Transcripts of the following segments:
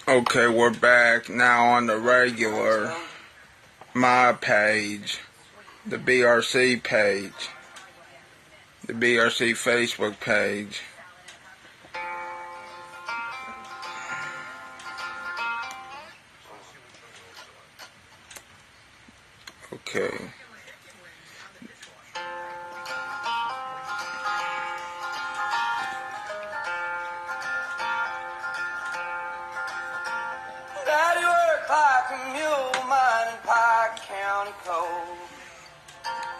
Okay, we're back now on the regular, my page, the BRC page, the BRC Facebook page. Okay. Daddy worked like a mule mining Pike County coal.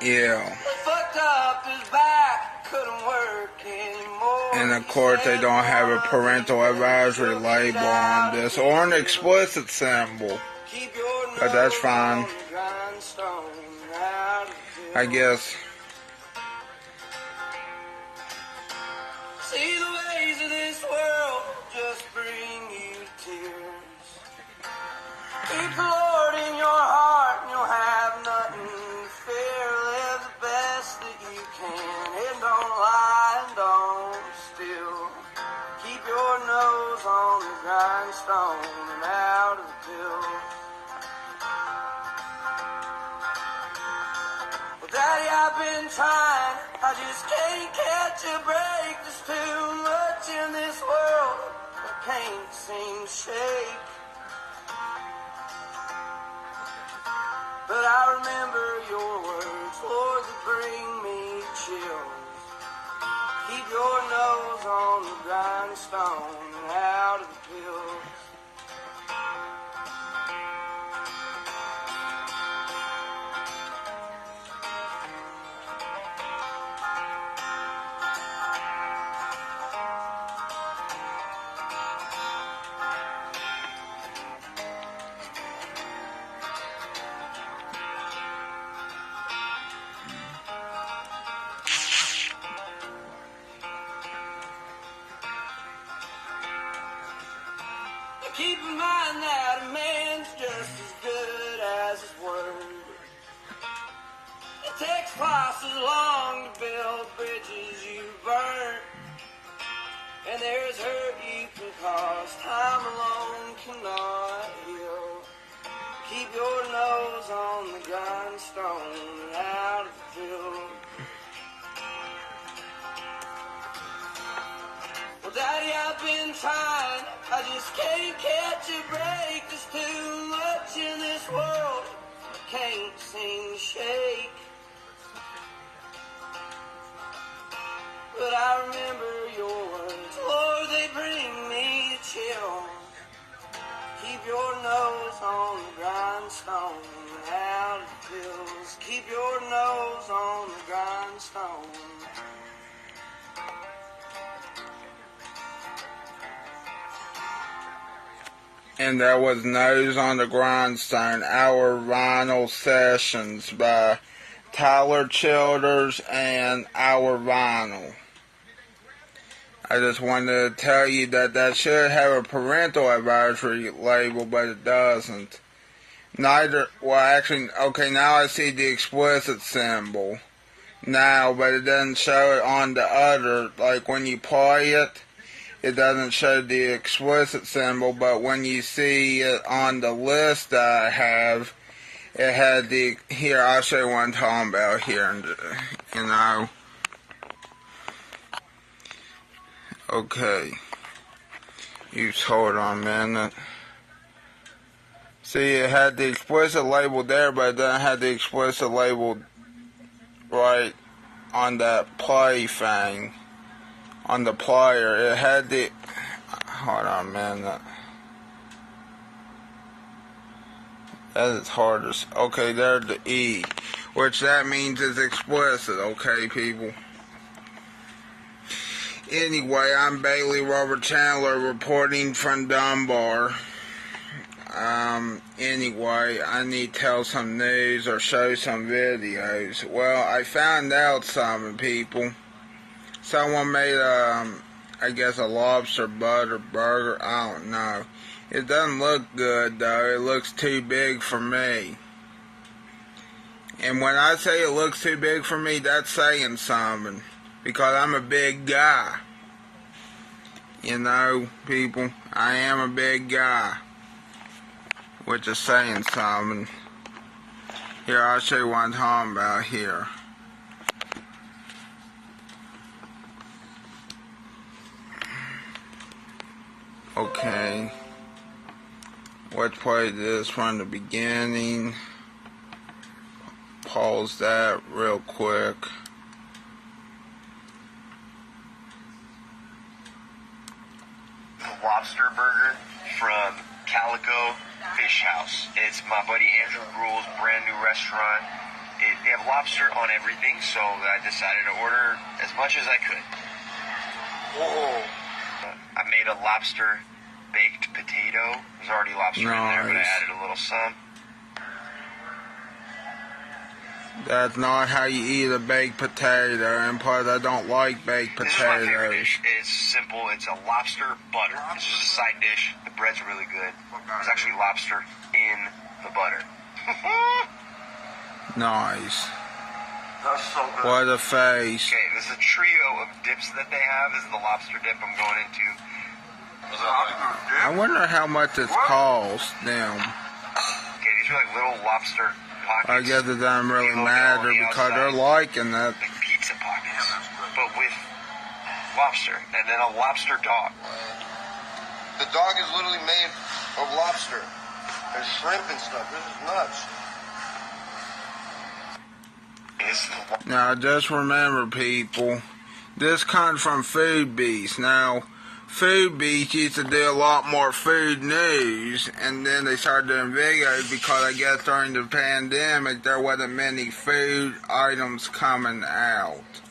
Yeah. Fucked up his back, couldn't work anymore. And of course they don't have a parental advisory label on this or an explicit symbol. But that's fine. I guess. See the ways of this world just bring you tears. Keep the Lord in your heart and you'll have nothing to fear. Live the best that you can and don't lie and don't steal. Keep your nose on the grindstone and out of the pills. Well, Daddy, I've been trying, I just can't catch a break. There's too much in this world I can't seem to shake. But I remember your words, Lord, that bring me chills. Keep your nose on the grindstone and out of the pills. Keep in mind that a man's just as good as his word. It takes twice as long to build bridges you burn. And there's hurt you can cause, time alone cannot heal. Keep your nose on the grindstone and out of the field. Well, Daddy, I've been trying, I just can't catch a break. There's too much in this world I can't seem to shake. But I remember your words, Lord, they bring me to chill. Keep your nose on the grindstone and out of the pills. Keep your nose on the grindstone. And that was Nose on the Grindstone, Our Vinyl Sessions by Tyler Childers and Our Vinyl. I just wanted to tell you that should have a parental advisory label, but it doesn't. Neither, well actually, okay, now I see the explicit symbol now, but it doesn't show it on the other, like when you play it. It doesn't show the explicit symbol, but when you see it on the list that I have, it had the, here, I'll show you what I'm talking about here, you know. Okay. You just hold on a minute. See, it had the explicit label there, but it doesn't have the explicit label right on that play thing. On the player, it had the, hold on a minute, that is hard to, okay, there's the E, which that means it's explicit, okay, people. Anyway, I'm Bailey Robert Chandler reporting from Dunbar. Anyway, I need to tell some news or show some videos. Well, I found out something, people. Someone made I guess a lobster butter burger, I don't know. It doesn't look good though, it looks too big for me. And when I say it looks too big for me, that's saying something. Because I'm a big guy. You know, people, I am a big guy, which is saying something. Here, I'll show you what I'm talking about here. Okay. Let's play this from the beginning. Pause that real quick. The lobster burger from Calico Fish House. It's my buddy Andrew Gruel's brand new restaurant. They have lobster on everything, so I decided to order as much as I could. Whoa. I made a lobster baked potato. There's already lobster in there, but I added a little some. That's not how you eat a baked potato, and plus I don't like baked potatoes. This is my favorite dish. It's simple. It's a lobster butter. It's just a side dish. The bread's really good. There's actually lobster in the butter. Nice. That's so good. What a face. Okay, there's a trio of dips that they have. This is the lobster dip I'm going into. I wonder how much it costs them. Okay, these are like little lobster pockets. I guess it doesn't really matter because they're liking it. Like pizza pockets, but with lobster, and then a lobster dog. The dog is literally made of lobster and shrimp and stuff. This is nuts. Now, just remember, people, this comes from Food Beast. Now, Food Beast used to do a lot more food news, and then they started doing videos because I guess during the pandemic there wasn't many food items coming out.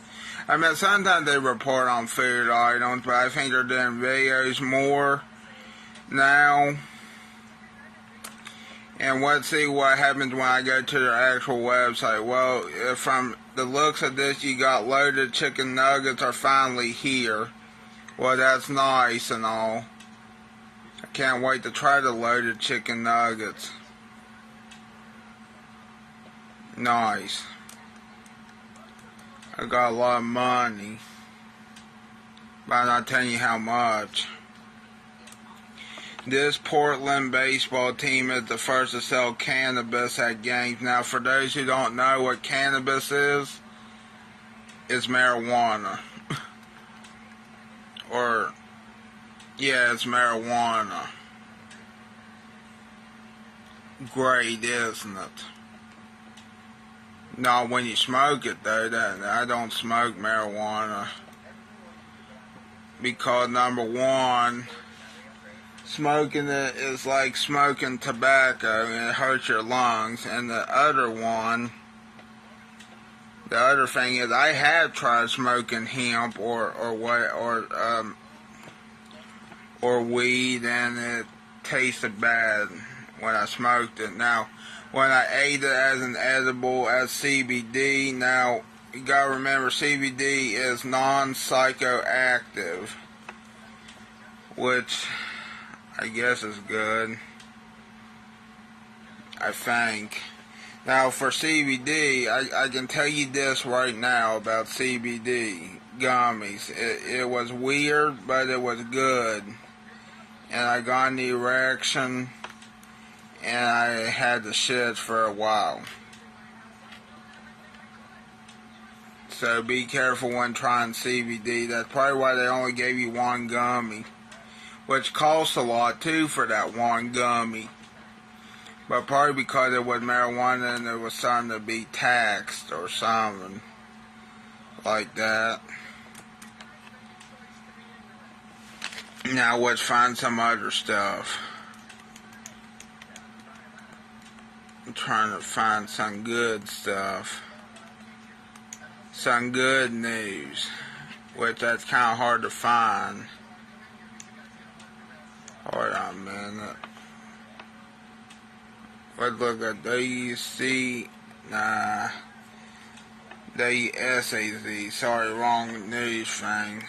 I mean, sometimes they report on food items, but I think they're doing videos more now. And let's see what happens when I go to their actual website. Well, from the looks of this, you got loaded chicken nuggets are finally here. Well, that's nice and all. I can't wait to try the loaded chicken nuggets. Nice. I got a lot of money, but I'm not telling you how much. This Portland baseball team is the first to sell cannabis at games. Now, for those who don't know what cannabis is, it's marijuana. Or, yeah, it's marijuana. Great, isn't it? Not when you smoke it, though. I don't smoke marijuana. Because, number one, smoking it is like smoking tobacco and it hurts your lungs. And the other thing is, I have tried smoking hemp or weed, and it tasted bad when I smoked it. Now, when I ate it as an edible as CBD, now you gotta remember CBD is non-psychoactive, which I guess is good, I think. Now for CBD, I can tell you this right now about CBD gummies. It was weird, but it was good. And I got an erection, and I had the shit for a while. So be careful when trying CBD. That's probably why they only gave you one gummy, which costs a lot too for that one gummy. But probably because it was marijuana and it was something to be taxed or something like that. Now let's find some other stuff. I'm trying to find some good stuff. Some good news, which that's kind of hard to find. Hold on a minute. Let's look at WSAZ. Sorry, wrong news thing.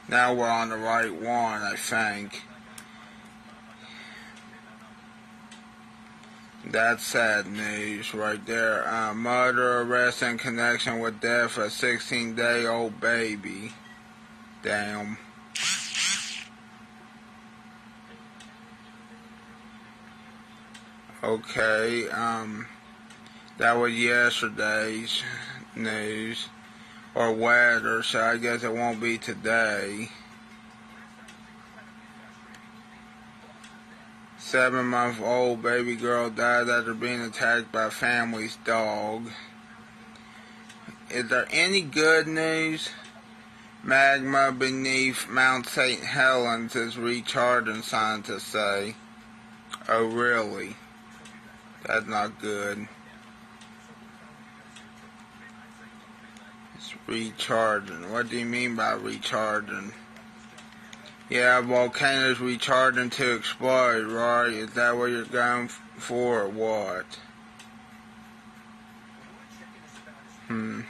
Now we're on the right one, I think. That's sad news right there. Murder arrest in connection with death of 16-day-old baby. Damn. Okay, that was yesterday's news, or weather, so I guess it won't be today. 7-month-old baby girl died after being attacked by family's dog. Is there any good news? Magma beneath Mount St. Helens is recharging, scientists say. Oh, really? That's not good. It's recharging. What do you mean by recharging? Yeah, volcanoes recharging to explode, right? Is that what you're going for, or what? Is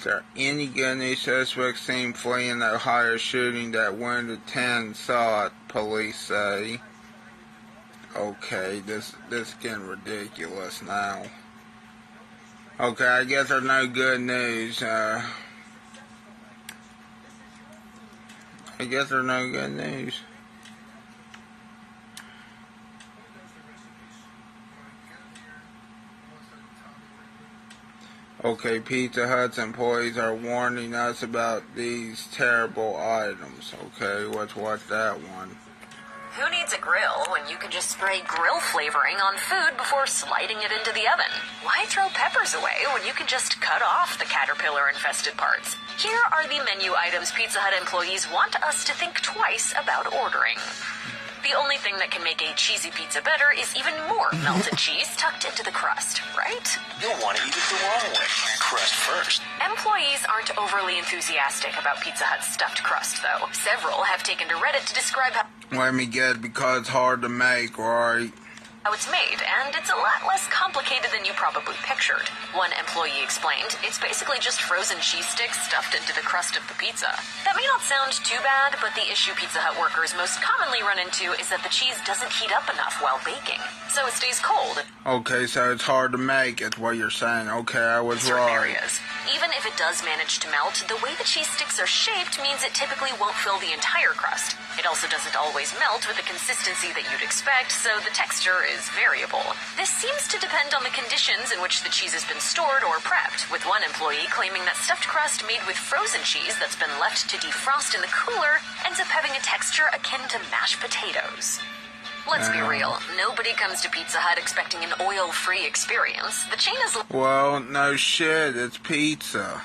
there any good news? Suspects seen fleeing the Ohio shooting that wounded 10 sought, police say. Okay, this is getting ridiculous now. Okay, I guess there's no good news. I guess there's no good news. Okay, Pizza Hut's employees are warning us about these terrible items. Okay, let's watch that one. Who needs a grill when you can just spray grill flavoring on food before sliding it into the oven? Why throw peppers away when you can just cut off the caterpillar-infested parts? Here are the menu items Pizza Hut employees want us to think twice about ordering. The only thing that can make a cheesy pizza better is even more melted cheese tucked into the crust, right? You'll want to eat it the wrong way. Crust first. Employees aren't overly enthusiastic about Pizza Hut's stuffed crust, though. Several have taken to Reddit to describe how Let me get, because it's hard to make, right? it's made, and it's a lot less complicated than you probably pictured. One employee explained, it's basically just frozen cheese sticks stuffed into the crust of the pizza. That may not sound too bad, but the issue Pizza Hut workers most commonly run into is that the cheese doesn't heat up enough while baking, so it stays cold. Okay, so it's hard to make, is what you're saying. Okay, I was In certain right. areas. Even if it does manage to melt, the way the cheese sticks are shaped means it typically won't fill the entire crust. It also doesn't always melt with the consistency that you'd expect, so the texture is variable. This seems to depend on the conditions in which the cheese has been stored or prepped, with one employee claiming that stuffed crust made with frozen cheese that's been left to defrost in the cooler ends up having a texture akin to mashed potatoes. Let's be real, nobody comes to Pizza Hut expecting an oil-free experience. The chain has Well, no shit, it's pizza.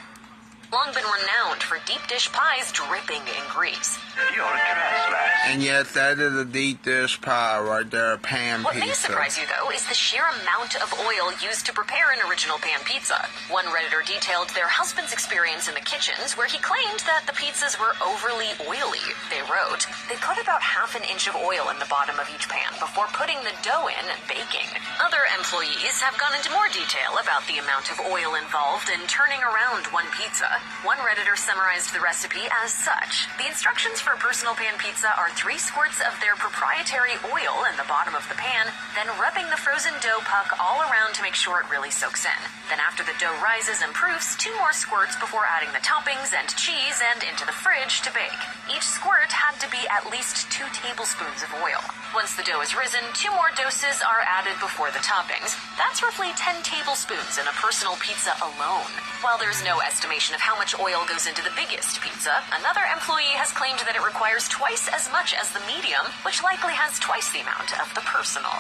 long been renowned for deep dish pies dripping in grease. You're a trespasser. And yes, that is a deep dish pie right there, a pan What may pizza. surprise you, though, is the sheer amount of oil used to prepare an original pan pizza. One Redditor detailed their husband's experience in the kitchens, where he claimed that the pizzas were overly oily. They wrote, they put about half an inch of oil in the bottom of each pan before putting the dough in and baking. Other employees have gone into more detail about the amount of oil involved in turning around one pizza. One Redditor summarized the recipe as such. The instructions for a personal pan pizza are 3 squirts of their proprietary oil in the bottom of the pan, then rubbing the frozen dough puck all around to make sure it really soaks in. Then after the dough rises and proofs, 2 more squirts before adding the toppings and cheese and into the fridge to bake. Each squirt had to be at least 2 tablespoons of oil. Once the dough is risen, 2 more doses are added before the toppings. That's roughly 10 tablespoons in a personal pizza alone. While there's no estimation of how much oil goes into the biggest pizza, another employee has claimed that it requires twice as much as the medium, which likely has twice the amount of the personal.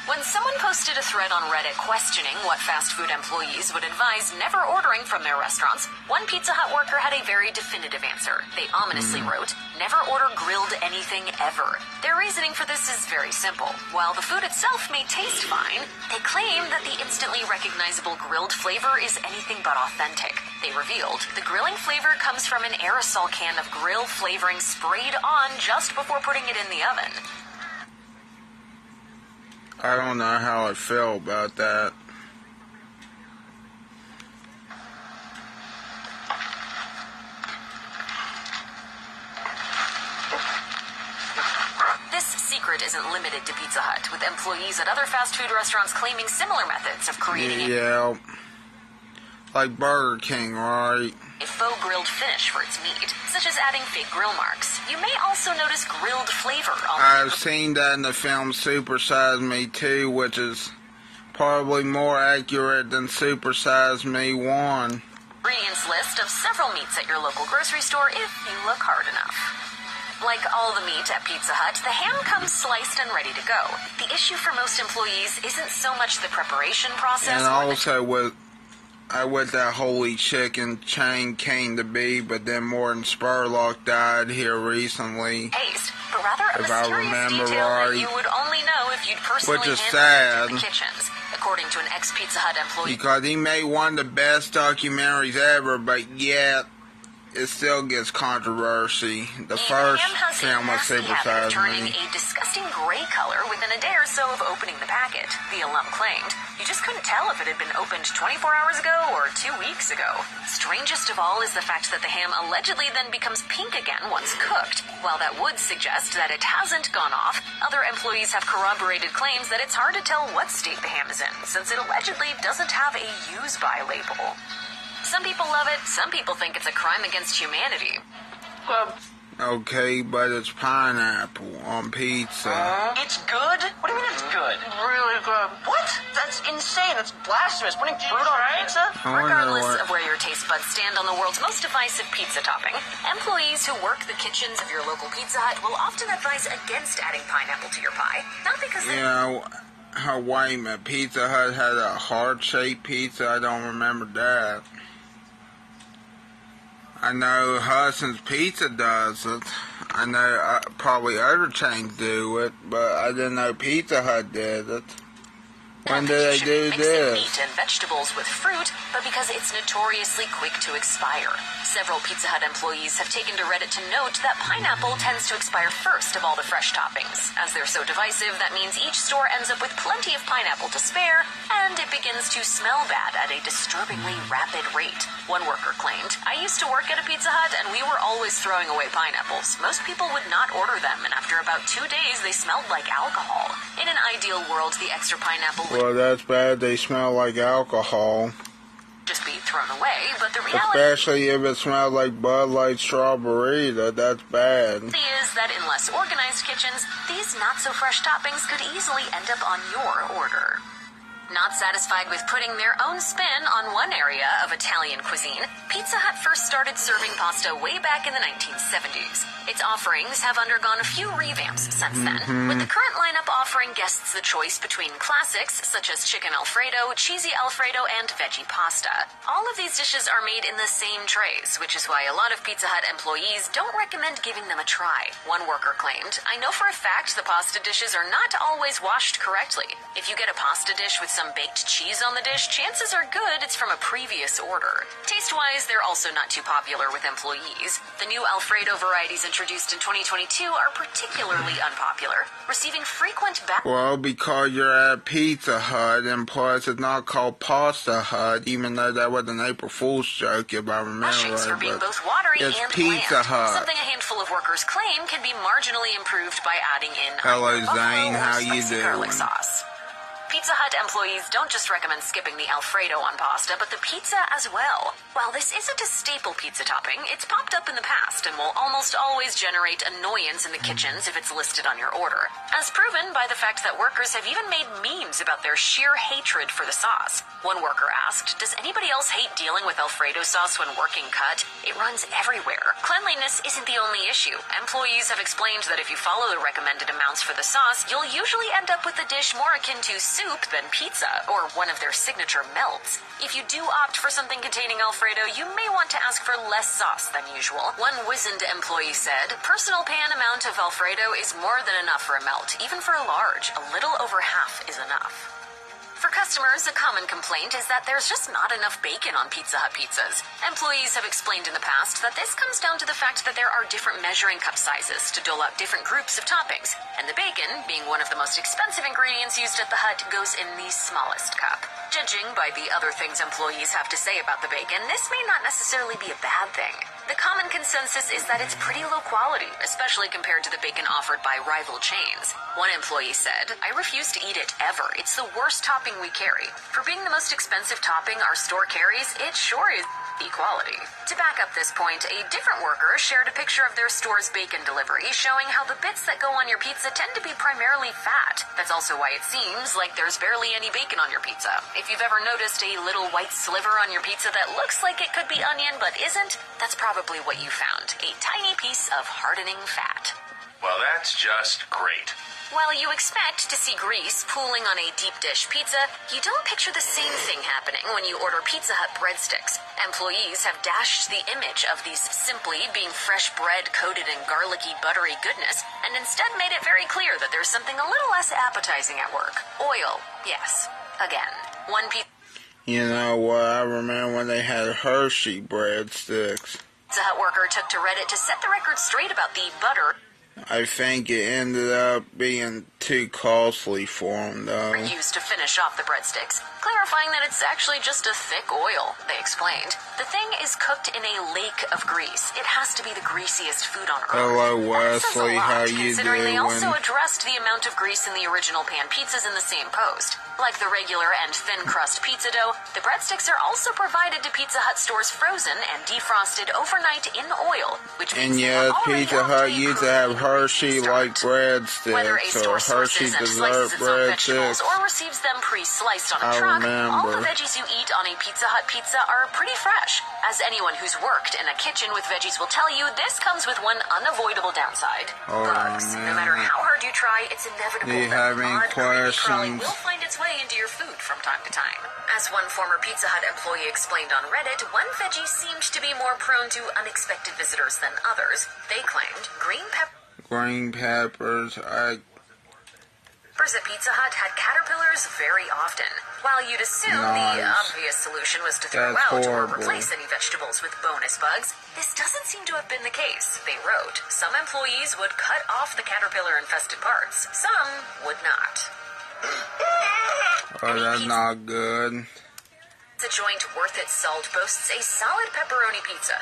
When someone posted a thread on Reddit questioning what fast food employees would advise never ordering from their restaurants, one Pizza Hut worker had a very definitive answer. They ominously wrote, never order grilled anything ever. Their reasoning for this is very simple. While the food itself may taste fine, they claim that the instantly recognizable grilled flavor is anything but authentic. They revealed, the grilling flavor comes from an aerosol can of grill flavoring sprayed on just before putting it in the oven. I don't know how I feel about that. This secret isn't limited to Pizza Hut, with employees at other fast food restaurants claiming similar methods of creating Yeah, like Burger King, right? a faux grilled finish for its meat, such as adding fake grill marks. You may also notice grilled flavor on I've seen that in the film Super Size Me 2, which is probably more accurate than Super Size Me 1. ingredients list of several meats at your local grocery store if you look hard enough. Like all the meat at Pizza Hut, the ham comes sliced and ready to go. The issue for most employees isn't so much the preparation process. And also with that Holy Chicken chain came to be, but then Morton Spurlock died here recently. Taste, but rather a If I mysterious remember detail right. that you would only know if you'd personally Which is handled it in sad. the kitchens. According to an ex-Pizza Hut employee, Because he made one of the best documentaries ever, but yet it still gets controversy. The first ham has a film was nasty Super habit of Size turning Me. a disgusting gray color within a day or so of opening the packet, the alum claimed. You just couldn't tell if it had been opened 24 hours ago or 2 weeks ago. Strangest of all is the fact that the ham allegedly then becomes pink again once cooked. While that would suggest that it hasn't gone off, other employees have corroborated claims that it's hard to tell what state the ham is in, since it allegedly doesn't have a use-by label. Some people love it, some people think it's a crime against humanity. Okay, but it's pineapple on pizza. It's good? What do you mean it's good? Really good. What? That's insane. That's blasphemous. Putting fruit on pizza? I wonder Regardless what... of where your taste buds stand on the world's most divisive pizza topping, employees who work the kitchens of your local Pizza Hut will often advise against adding pineapple to your pie. Not because they... You know, wait a minute, Pizza Hut had a heart-shaped pizza? I don't remember that. I know Hudson's Pizza does it. I know probably other chains do it, but I didn't know Pizza Hut did it. When did they do mixing this? meat and vegetables with fruit, but because it's notoriously quick to expire. Several Pizza Hut employees have taken to Reddit to note that pineapple tends to expire first of all the fresh toppings. As they're so divisive, that means each store ends up with plenty of pineapple to spare, and it begins to smell bad at a disturbingly rapid rate. One worker claimed, "I used to work at a Pizza Hut and we were always throwing away pineapples. Most people would not order them, and after about 2 days they smelled like alcohol. In an ideal world, the extra pineapple would Well, that's bad. They smell like alcohol. just be thrown away, but the reality Especially if it smells like Bud Light strawberry. That's bad. is that in less organized kitchens, these not-so-fresh toppings could easily end up on your order. Not satisfied with putting their own spin on one area of Italian cuisine, Pizza Hut first started serving pasta way back in the 1970s. Its offerings have undergone a few revamps since then, with the current lineup offering guests the choice between classics such as chicken Alfredo, cheesy Alfredo, and veggie pasta. All of these dishes are made in the same trays, which is why a lot of Pizza Hut employees don't recommend giving them a try. One worker claimed, "I know for a fact the pasta dishes are not always washed correctly. If you get a pasta dish with some baked cheese on the dish, chances are good it's from a previous order." Taste-wise, they're also not too popular with employees. The new Alfredo varieties introduced in 2022 are particularly unpopular, receiving frequent Well, because you're at Pizza Hut, and plus it's not called Pasta Hut, even though that was an April Fool's joke, if I remember bashings for right. being But both watery it's and Pizza bland. Hut. Something a handful of workers claim can be marginally improved by adding in Hello, either buffalo Zane. or How you spicy garlic doing? sauce. Pizza Hut employees don't just recommend skipping the Alfredo on pasta, but the pizza as well. While this isn't a staple pizza topping, it's popped up in the past and will almost always generate annoyance in the kitchens if it's listed on your order. As proven by the fact that workers have even made memes about their sheer hatred for the sauce. One worker asked, "Does anybody else hate dealing with Alfredo sauce when working cut? It runs everywhere." Cleanliness isn't the only issue. Employees have explained that if you follow the recommended amounts for the sauce, you'll usually end up with a dish more akin to soup than pizza, or one of their signature melts. If you do opt for something containing Alfredo, you may want to ask for less sauce than usual. One wizened employee said, "Personal pan amount of Alfredo is more than enough for a melt. Even for a large, a little over half is enough." For customers, a common complaint is that there's just not enough bacon on Pizza Hut pizzas. Employees have explained in the past that this comes down to the fact that there are different measuring cup sizes to dole out different groups of toppings, and the bacon, being one of the most expensive ingredients used at the Hut, goes in the smallest cup. Judging by the other things employees have to say about the bacon, this may not necessarily be a bad thing. The common consensus is that it's pretty low quality, especially compared to the bacon offered by rival chains. One employee said, "I refuse to eat it ever. It's the worst topping we carry. For being the most expensive topping our store carries, it sure is equality." To back up this point, a different worker shared a picture of their store's bacon delivery, showing how the bits that go on your pizza tend to be primarily fat. That's also why it seems like there's barely any bacon on your pizza. If you've ever noticed a little white sliver on your pizza that looks like it could be onion but isn't, that's probably what you found, a tiny piece of hardening fat. Well, that's just great. While you expect to see grease pooling on a deep dish pizza, you don't picture the same thing happening when you order Pizza Hut breadsticks. Employees have dashed the image of these simply being fresh bread coated in garlicky, buttery goodness, and instead made it very clear that there's something a little less appetizing at work. Oil, yes. Again, one piece. You know what? I remember when they had Hershey breadsticks. Pizza Hut worker took to Reddit to set the record straight about the butter I think it ended up being too costly for them, though. used to finish off the breadsticks, clarifying that it's actually just a thick oil, they explained. The thing is cooked in a lake of grease. It has to be the greasiest food on earth. Hello, That says a Wesley. lot, How you considering they also doing? addressed the amount of grease in the original pan pizzas in the same post. Like the regular and thin crust pizza dough, the breadsticks are also provided to Pizza Hut stores frozen and defrosted overnight in oil, which means And they yes, are already Pizza off to Hut a used to pretty have Hershey greasy like start. Whether a breadsticks or store Hershey sources and dessert slices its own vegetables breadsticks. or receives them pre-sliced on a I truck, all the remember. veggies you eat on a Pizza Hut pizza are pretty fresh. As anyone who's worked in a kitchen with veggies will tell you, this comes with one unavoidable downside. Oh, Bugs. No man. matter how hard you try, it's inevitable Do you that have an any odd, creepy crawly questions? will find its way into your food from time to time. As one former Pizza Hut employee explained on Reddit, one veggie seemed to be more prone to unexpected visitors than others. They claimed green peppers Green peppers. at Pizza Hut had caterpillars very often. While you'd assume the Nice. obvious solution was to throw That's out or horrible. replace any vegetables with bonus bugs, this doesn't seem to have been the case. They wrote, some employees would cut off the caterpillar-infested parts. Some would not. Oh, that's not good. The joint Worth Its Salt boasts a solid pepperoni pizza.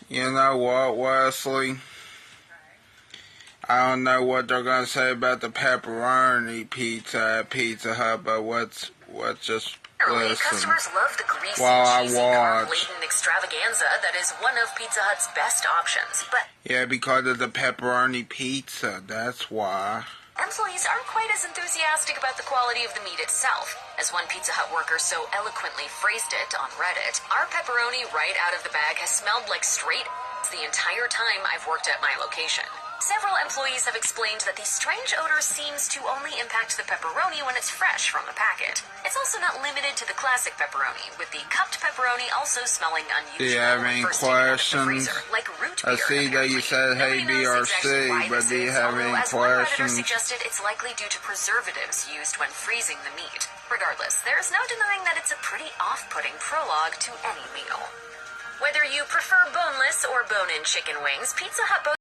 You know what, Wesley? I don't know what they're gonna say about the pepperoni pizza at Pizza Hut, but let's just Generally, listen. customers love the greasy, While I cheesy, watch. carb-laden extravaganza that is one of Pizza Hut's best options. But Yeah, because of the pepperoni pizza. That's why. employees aren't quite as enthusiastic about the quality of the meat itself. As one Pizza Hut worker so eloquently phrased it on Reddit, our pepperoni right out of the bag has smelled like straight the entire time I've worked at my location. Several employees have explained that the strange odor seems to only impact the pepperoni when it's fresh from the packet. It's also not limited to the classic pepperoni, with the cupped pepperoni also smelling unusual. Do you have any when first taken out of the questions? freezer, like root I beer, see that you apparently. said, hey, Nobody knows exactly BRC, why but this do you is, have although, any as one Redditor questions? suggested, it's likely due to preservatives used when freezing the meat. Regardless, there's no denying that it's a pretty off-putting prologue to any meal. Whether you prefer boneless or bone-in chicken wings, Pizza Hut boasts